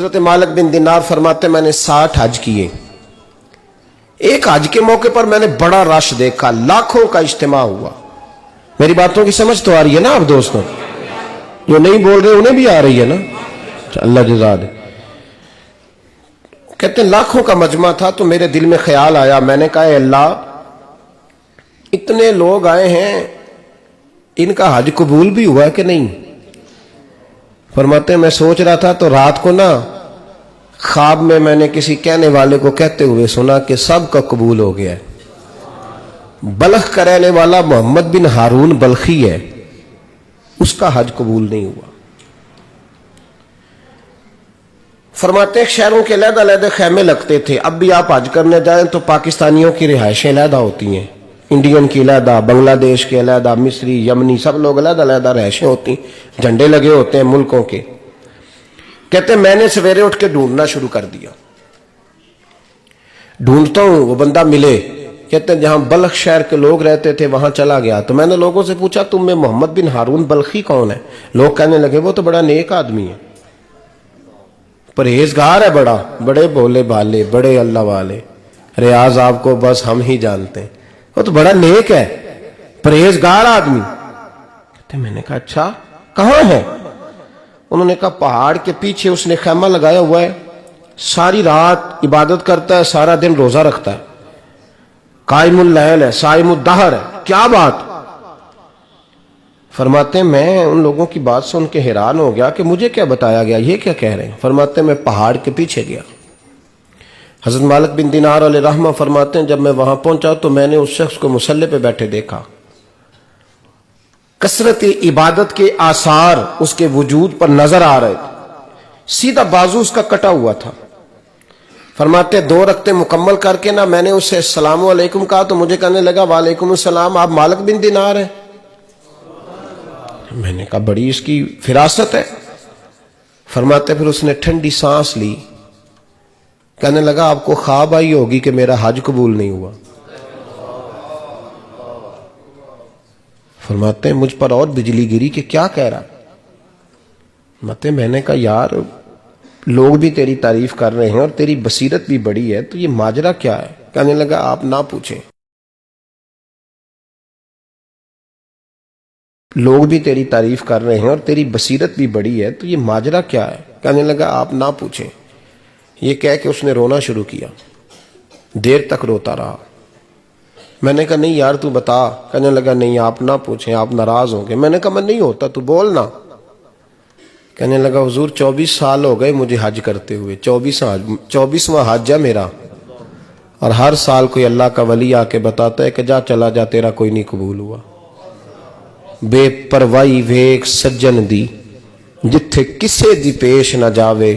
حضرت مالک بن دینار فرماتے میں نے 60 حج کیے. ایک حج کے موقع پر میں نے بڑا رش دیکھا, لاکھوں کا اجتماع ہوا. میری باتوں کی سمجھ تو آ رہی ہے نا آپ دوستوں؟ جو نہیں بول رہے انہیں بھی آ رہی ہے نا؟ اللہ جزا دے. کہتے ہیں لاکھوں کا مجمع تھا تو میرے دل میں خیال آیا, میں نے کہا اے اللہ اتنے لوگ آئے ہیں, ان کا حج قبول بھی ہوا ہے کہ نہیں؟ فرماتے ہیں میں سوچ رہا تھا تو رات کو نا خواب میں نے کسی کہنے والے کو کہتے ہوئے سنا کہ سب کا قبول ہو گیا ہے. بلخ کا رہنے والا محمد بن ہارون بلخی ہے, اس کا حج قبول نہیں ہوا. فرماتے ہیں شہروں کے علیحدہ علیحدہ خیمے لگتے تھے. اب بھی آپ حج کرنے جائیں تو پاکستانیوں کی رہائشیں علیحدہ ہوتی ہیں, انڈین کی علیحدہ, بنگلہ دیش کے علیحدہ, مصری, یمنی, سب لوگ علیحدہ علیحدہ رہائشیں ہوتی ہیں, جھنڈے لگے ہوتے ہیں ملکوں کے. کہتے ہیں میں نے سویرے اٹھ کے ڈھونڈنا شروع کر دیا. ڈھونڈتا ہوں وہ بندہ ملے. کہتے ہیں جہاں بلخ شہر کے لوگ رہتے تھے وہاں چلا گیا تو میں نے لوگوں سے پوچھا تم میں محمد بن ہارون بلخی کون ہے؟ لوگ کہنے لگے وہ تو بڑا نیک آدمی ہے, پرہیزگار ہے, بڑے بولے بالے, بڑے اللہ والے, ریاض آپ کو بس ہم ہی جانتے ہیں, وہ تو بڑا نیک ہے, پرہیزگار آدمی. کہتے میں نے کہا اچھا کہاں ہے؟ انہوں نے کہا پہاڑ کے پیچھے اس نے خیمہ لگایا ہوا ہے, ساری رات عبادت کرتا ہے, سارا دن روزہ رکھتا ہے, قائم اللیل ہے, صائم الدہر ہے. کیا بات؟ فرماتے ہیں میں ان لوگوں کی بات سن کے حیران ہو گیا کہ مجھے کیا بتایا گیا, یہ کیا کہہ رہے ہیں. فرماتے ہیں میں پہاڑ کے پیچھے گیا. حضرت مالک بن دینار علیہ رحمہ فرماتے ہیں جب میں وہاں پہنچا تو میں نے اس شخص کو مصلی پہ بیٹھے دیکھا. کثرت عبادت کے آثار اس کے وجود پر نظر آ رہے تھے. سیدھا بازو اس کا کٹا ہوا تھا. فرماتے 2 رکعتیں مکمل کر کے نا میں نے اسے السلام علیکم کہا تو مجھے کہنے لگا وعلیکم السلام, آپ مالک بن دینار ہیں؟ میں نے کہا بڑی اس کی فراست ہے. فرماتے پھر اس نے ٹھنڈی سانس لی, کہنے لگا آپ کو خواب آئی ہوگی کہ میرا حج قبول نہیں ہوا. فرماتے ہیں مجھ پر اور بجلی گری کہ کیا کہہ رہا. فرماتے ہیں میں نے کہا یار لوگ بھی تیری تعریف کر رہے ہیں اور تیری بصیرت بھی بڑی ہے, تو یہ ماجرا کیا ہے؟ کہنے لگا آپ نہ پوچھیں, لوگ بھی تیری تعریف کر رہے ہیں اور تیری بصیرت بھی بڑی ہے, تو یہ ماجرا کیا ہے؟ کہنے لگا آپ نہ پوچھیں. یہ کہہ کے اس نے رونا شروع کیا. دیر تک روتا رہا. میں نے کہا نہیں یار تو بتا. کہنے لگا نہیں آپ نہ پوچھیں, آپ ناراض ہوں گے. میں نے کہا میں نہیں ہوتا, تو بولنا. کہنے لگا حضور 24 سال ہو گئے مجھے حج کرتے ہوئے, 24واں حج ہے میرا, اور ہر سال کوئی اللہ کا ولی آ کے بتاتا ہے کہ جا چلا جا تیرا کوئی نہیں قبول ہوا. بے پروائی ویک سجن دی جتھے کسے دی پیش نہ جاوے,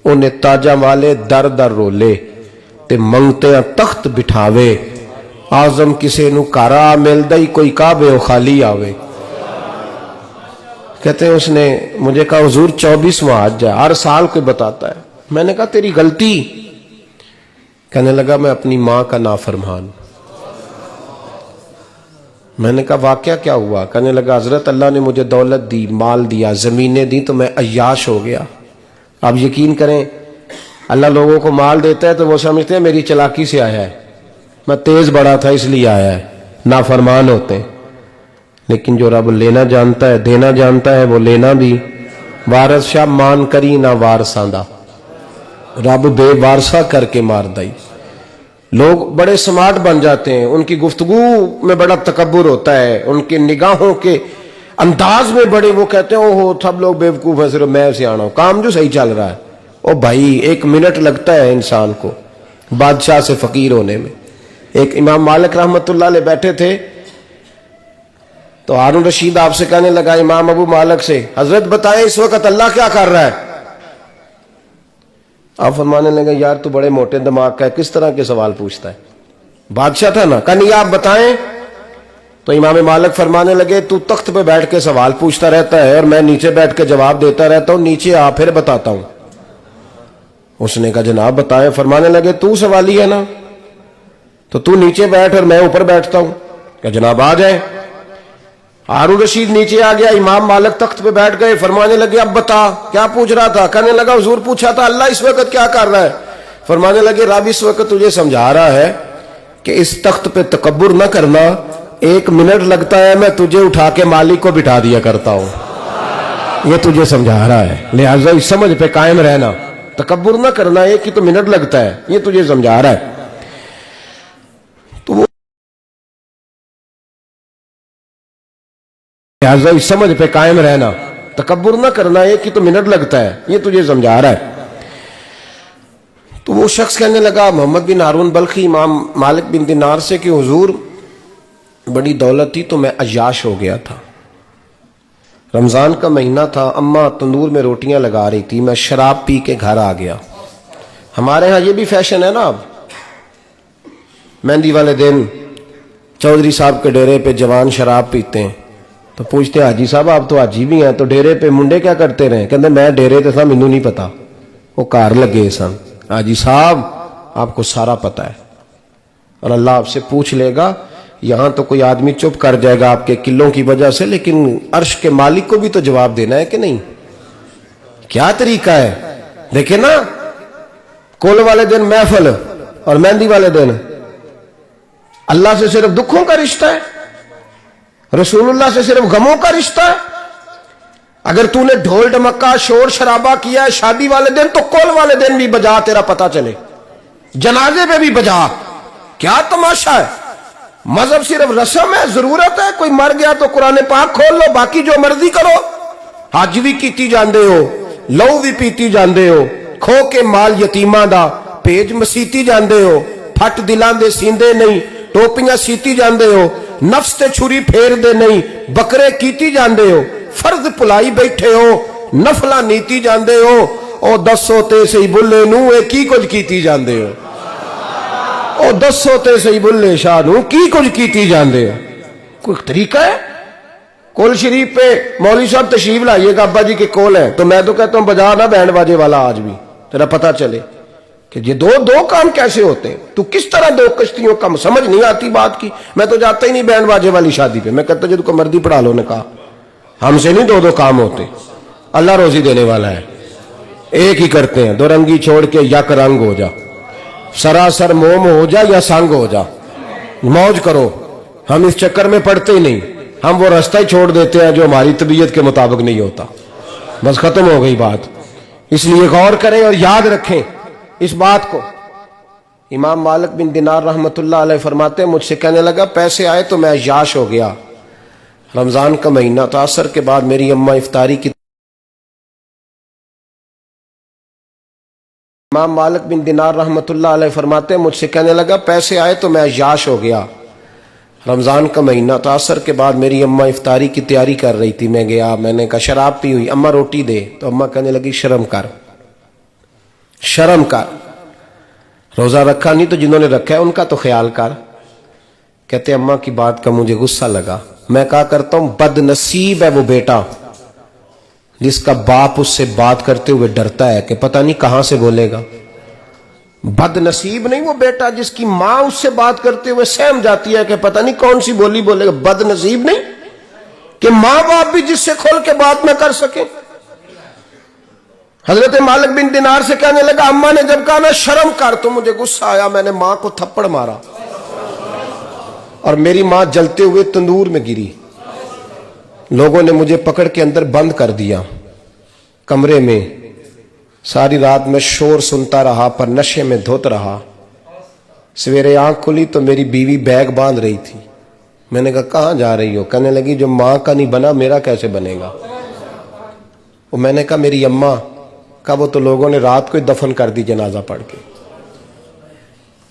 انہیں تاجا والے در در رولے تے منگتے تخت بٹھاوے, آزم کسے نو کارا ملدا ہی کوئی کعبے و خالی آوے. کہتے ہیں اس نے مجھے کہا حضور 24واں حج ہے, ہر سال کوئی بتاتا ہے. میں نے کہا تیری غلطی. کہنے لگا میں اپنی ماں کا نافرمان. میں نے کہا واقعہ کیا ہوا؟ کہنے لگا حضرت اللہ نے مجھے دولت دی, مال دیا, زمینیں دی, تو میں عیاش ہو گیا. آپ یقین کریں اللہ لوگوں کو مال دیتا ہے تو وہ سمجھتے ہیں میری چلاکی سے آیا ہے, میں تیز بڑا تھا اس لیے آیا ہے. نافرمان ہوتے ہیں. لیکن جو رب لینا جانتا ہے دینا جانتا ہے وہ لینا بھی. وارث شاہ مان کری نہ وارثاں دا, رب بے وارثہ کر کے مار دائی. لوگ بڑے سمارٹ بن جاتے ہیں, ان کی گفتگو میں بڑا تکبر ہوتا ہے, ان کی نگاہوں کے انداز میں بڑے, وہ کہتے ہیں اوہ سب لوگ بیوقوف ہیں صرف میں سے آنا ہوں, کام جو صحیح چل رہا ہے. او بھائی 1 منٹ لگتا ہے انسان کو بادشاہ سے فقیر ہونے میں. ایک امام مالک رحمت اللہ علیہ بیٹھے تھے تو ہارون رشید آپ سے کہنے لگا امام ابو مالک سے, حضرت بتائیں اس وقت اللہ کیا کر رہا ہے؟ آپ فرمانے لگے یار تو بڑے موٹے دماغ کا ہے, کس طرح کے سوال پوچھتا ہے؟ بادشاہ تھا نا. کہا نہیں آپ بتائیں. تو امام مالک فرمانے لگے تو تخت پہ بیٹھ کے سوال پوچھتا رہتا ہے اور میں نیچے بیٹھ کے جواب دیتا رہتا ہوں, نیچے آ پھر بتاتا ہوں. اس نے کہا جناب بتائیں. فرمانے لگے تو سوالی ہے نا, تو نیچے بیٹھ اور میں اوپر بیٹھتا ہوں. کہ جناب آ جائیں. हारून रशीद नीचे आ गया, इमाम मालिक तख्त पे बैठ गए, फरमाने लगे अब बता क्या पूछ रहा था। कहने लगा हुजूर पूछा था अल्लाह इस वक्त क्या कर रहा है। फरमाने लगे रब इस वक्त तुझे समझा रहा है कि इस तख्त पे तकब्बुर न करना, 1 मिनट लगता है मैं तुझे उठा के मालिक को बिठा दिया करता हूं, ये तुझे समझा रहा है, लिहाजा इस समझ पे कायम रहना, तकब्बुर न करना, 1 ही तो मिनट लगता है, ये तुझे समझा रहा है। तो वो लिहाजा इस समझ पे कायम रहना, तकब्बुर न करना, 1 ही तो मिनट लगता है, ये तुझे समझा रहा है। तो वो शख्स कहने लगा मोहम्मद बिन हारून बल्खी इमाम मालिक बिन दिनार से कि हुजूर बड़ी दौलत थी तो मैं अय्याश हो गया था, रमजान का महीना था, अम्मा तंदूर में रोटियां लगा रही थी, मैं शराब पी के घर आ गया। हमारे यहाँ ये भी फैशन है ना, अब मेहंदी वाले दिन चौधरी साहब के डेरे पे जवान शराब पीते हैं, तो पूछते हैं हाजी साहब आप तो हाजी भी हैं, तो डेरे पे मुंडे क्या करते रहे? कहते मैं डेरे ते था मैनू नहीं पता, वो कार लगे सन। हाजी साहब आपको सारा पता है, और अल्लाह आपसे पूछ लेगा। यहां तो कोई आदमी चुप कर जाएगा आपके किलों की वजह से, लेकिन अर्श के मालिक को भी तो जवाब देना है कि नहीं? क्या तरीका है? देखे ना, कोल वाले दिन महफिल और मेहंदी वाले दिन अल्लाह से सिर्फ दुखों का रिश्ता है, रसूलुल्लाह से सिर्फ गमों का रिश्ता है। अगर तूने ढोल ढमक्का शोर शराबा किया है शादी वाले दिन, तो कोल वाले दिन भी बजा, तेरा पता चले, जनाजे पे भी बजा। क्या तमाशा है? मजहब सिर्फ रस्म है, जरूरत है, कोई मर गया तो कुरान पाक खोल लो, बाकी जो मर्जी करो। हज भी कीती जांदे हो, लहू भी पीती जांदे हो, खो के माल यतीमां दा भेज मसीती जांदे हो, फट दिलां दे सींदे नहीं, टोपियां सीती जांदे हो, नफ्स ते छुरी फेर दे नहीं, बकरे कीती जांदे हो, फर्ज भुलाई बैठे हो, नफला नीती जांदे हो, ओ दसो ते सही बुल्ले नू ए की कुछ कीती जांदे हो, ओ दसो ते सही बुल्ले शाह नू की कुछ कीती जांदे हो। कोई तरीका है? कोल शरीफ पे मौलवी साहब तशरीफ लाइएगा, अब्बा जी के कोल है, तो मैं तो कहता हूं बजा ना बैंड बाजे वाला आज भी, तेरा पता चले कि ये दो काम कैसे होते हैं। तू किस तरह 2 कश्तियों का, समझ नहीं आती बात की। मैं तो जाता ही नहीं बैंड बाजे वाली शादी पे, मैं कहता जो तुमको मर्दी पढ़ा लो, ने कहा हमसे नहीं 2 काम होते, अल्लाह रोजी देने वाला है, एक ही करते हैं, 2 रंगी छोड़ के यक रंग हो जा, सरासर मोम हो जा या संग हो जा, मौज करो। हम इस चक्कर में पड़ते ही नहीं, हम वो रास्ता ही छोड़ देते हैं जो हमारी तबीयत के मुताबिक नहीं होता, बस खत्म हो गई बात। इसलिए गौर करें और याद रखें इस बात को। इमाम मालिक बिन दिनार रहमतुल्लाह अलैह फरमाते हैं मुझसे कहने लगा पैसे आए तो मैं अय्याश हो गया, रमजान का महीना था, असर के बाद मेरी अम्मा इफ्तारी की। इमाम मालिक बिन दिनार रहमतुल्लाह अलैह फरमाते हैं मुझसे कहने लगा पैसे आए तो मैं अय्याश हो गया, रमजान का महीना था, असर के बाद मेरी अम्मा इफ्तारी की तैयारी कर रही थी, मैं गया, मैंने कहा शराब पी हुई, अम्मा रोटी दे, तो अम्मा कहने लगी शर्म कर, शर्म कर, रोजा रखा नहीं तो जिन्होंने रखा है उनका तो ख्याल कर। कहते अम्मा की बात का मुझे गुस्सा लगा, मैं कहा करता हूं बदनसीब है वो बेटा जिसका बाप उससे बात करते हुए डरता है कि पता नहीं कहां से बोलेगा। बदनसीब नहीं वो बेटा जिसकी मां उससे बात करते हुए सहम जाती है कि पता नहीं कौन सी बोली बोलेगा। बदनसीब नहीं कि मां बाप भी जिससे खोल के बात न कर सके। हजरत मालिक बिन दिनार से कहने लगा अम्मा ने जब कहा ना शर्म कर, तो मुझे गुस्सा आया, मैंने मां को थप्पड़ मारा और मेरी मां जलते हुए तंदूर में गिरी। लोगों ने मुझे पकड़ के अंदर बंद कर दिया कमरे में, सारी रात मैं शोर सुनता रहा पर नशे में धुत रहा। सवेरे आंख खुली तो मेरी बीवी बैग बांध रही थी। मैंने कहा कहां जा रही हो? कहने लगी जो मां का नहीं बना मेरा कैसे बनेगा। वो मैंने कहा मेरी अम्मा का, वो तो लोगों ने रात को ही दफन कर दी जनाजा पढ़ के।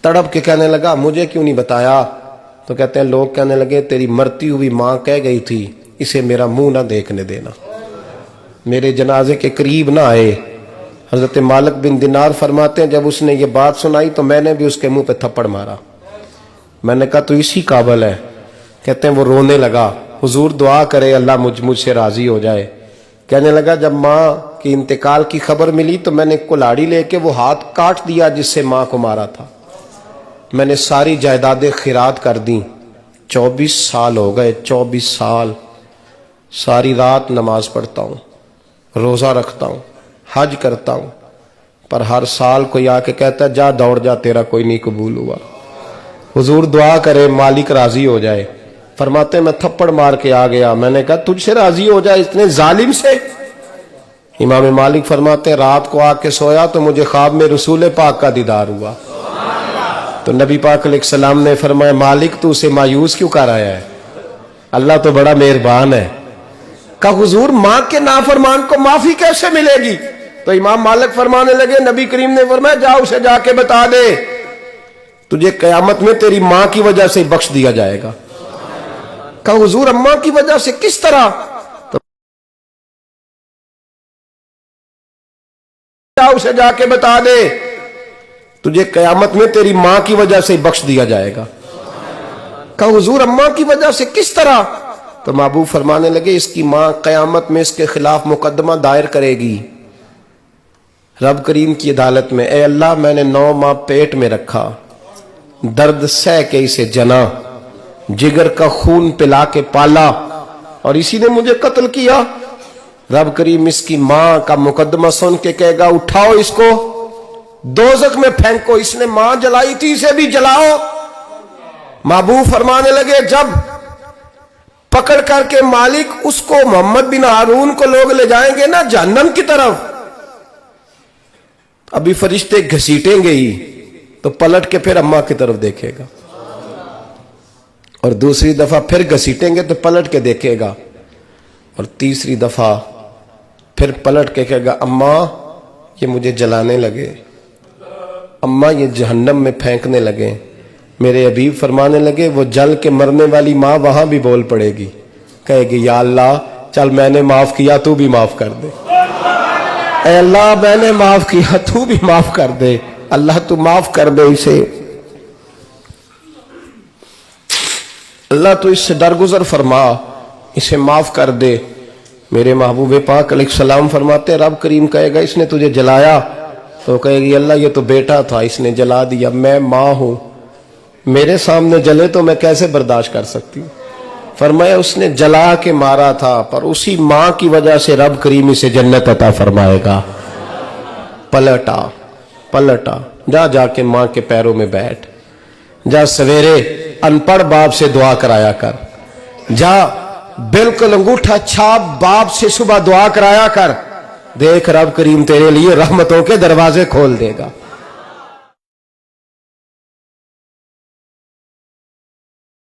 तड़प के कहने लगा मुझे क्यों नहीं बताया? तो कहते हैं लोग कहने लगे तेरी मरती हुई मां कह गई थी इसे मेरा मुंह ना देखने देना, मेरे जनाजे के करीब ना आए। हजरत मालिक बिन दिनार फरमाते हैं जब उसने ये बात सुनाई तो मैंने भी उसके मुंह पे थप्पड़ मारा। मैंने कहा तो इसी काबिल है। कहते हैं वो रोने लगा, हुजूर दुआ करे अल्लाह मुझसे राजी हो जाए। कहने लगा जब मां की इंतकाल की खबर मिली तो मैंने कुल्हाड़ी लेके वो हाथ काट दिया जिससे मां को मारा था। मैंने सारी जायदादें खिरात कर दी। 24 साल हो गए, 24 साल सारी रात नमाज पढ़ता हूँ, रोज़ा रखता हूँ, हज करता हूँ, पर हर साल कोई आके कहता है जा दौड़ जा, तेरा कोई नहीं कबूल हुआ। हुजूर दुआ करे मालिक राजी हो जाए। फरमाते मैं थप्पड़ मार के आ गया, मैंने कहा तुझसे राजी हो जाए इतने जालिम से? इमाम मालिक फरमाते रात को आके सोया तो मुझे ख्वाब में रसूल पाक का दीदार हुआ। तो नबी पाक अलैहिस्सलाम ने फरमाया मालिक तू उसे मायूस क्यों कर आया है, अल्लाह तो बड़ा मेहरबान है। कहा हुजूर माँ के नाफरमान को माफी कैसे मिलेगी? तो इमाम मालिक फरमाने लगे नबी करीम ने फरमाया जा उसे जाके बता दे तुझे कयामत में तेरी माँ की वजह से बख्श दिया जाएगा। कहा हुजूर अम्मा की वजह से किस तरह? तो जा उसे जाके बता दे तुझे कयामत में तेरी माँ की वजह से बख्श दिया जाएगा। कहा हुजूर अम्मा की वजह से किस तरह? तो महबूब फरमाने लगे इसकी माँ कयामत में इसके खिलाफ मुकदमा दायर करेगी रब करीम की अदालत में, ए अल्लाह मैंने 9 माह पेट में रखा, दर्द सह के इसे जना, जिगर का खून पिला के पाला और इसी ने मुझे कत्ल किया। रब करीम इसकी माँ का मुकदमा सुन के कहेगा उठाओ इसको दोज़ख में फेंको, इसने माँ जलाई थी इसे भी जलाओ। महबूब फरमाने लगे जब पकड़ करके मालिक उसको मोहम्मद बिन हारून को लोग ले जाएंगे ना जहन्नम की तरफ, अभी फरिश्ते घसीटेंगे ही तो पलट के फिर अम्मा की तरफ देखेगा और दूसरी दफा फिर घसीटेंगे तो पलट के देखेगा और तीसरी दफा फिर पलट के कहेगा अम्मा ये मुझे जलाने लगे, अम्मा ये जहन्नम में फेंकने लगे। मेरे हबीब फरमाने लगे वो जल के मरने वाली माँ वहां भी बोल पड़ेगी, कहेगी या अल्लाह चल मैंने माफ किया तू भी माफ कर दे, ऐ अल्लाह मैंने माफ किया तू भी माफ कर दे, अल्लाह तू माफ कर दे इसे, अल्लाह तू इससे दरगुजर फरमा, इसे माफ कर दे। मेरे महबूब पाक अलैहिस्सलाम फरमाते रब करीम कहेगा इसने तुझे जलाया, तो कहेगी अल्लाह ये तो बेटा था इसने जला दिया, मैं माँ हूं मेरे सामने जले तो मैं कैसे बर्दाश्त कर सकती हूँ। फरमाया उसने जला के मारा था पर उसी माँ की वजह से रब करीम इसे जन्नत अता फरमाएगा। पलटा पलटा जा जाके माँ के पैरों में बैठ, जा सवेरे अनपढ़ बाप से दुआ कराया कर, जा बिल्कुल अंगूठा छाप बाप से सुबह दुआ कराया कर, देख रब करीम तेरे लिए रहमतों के दरवाजे खोल देगा।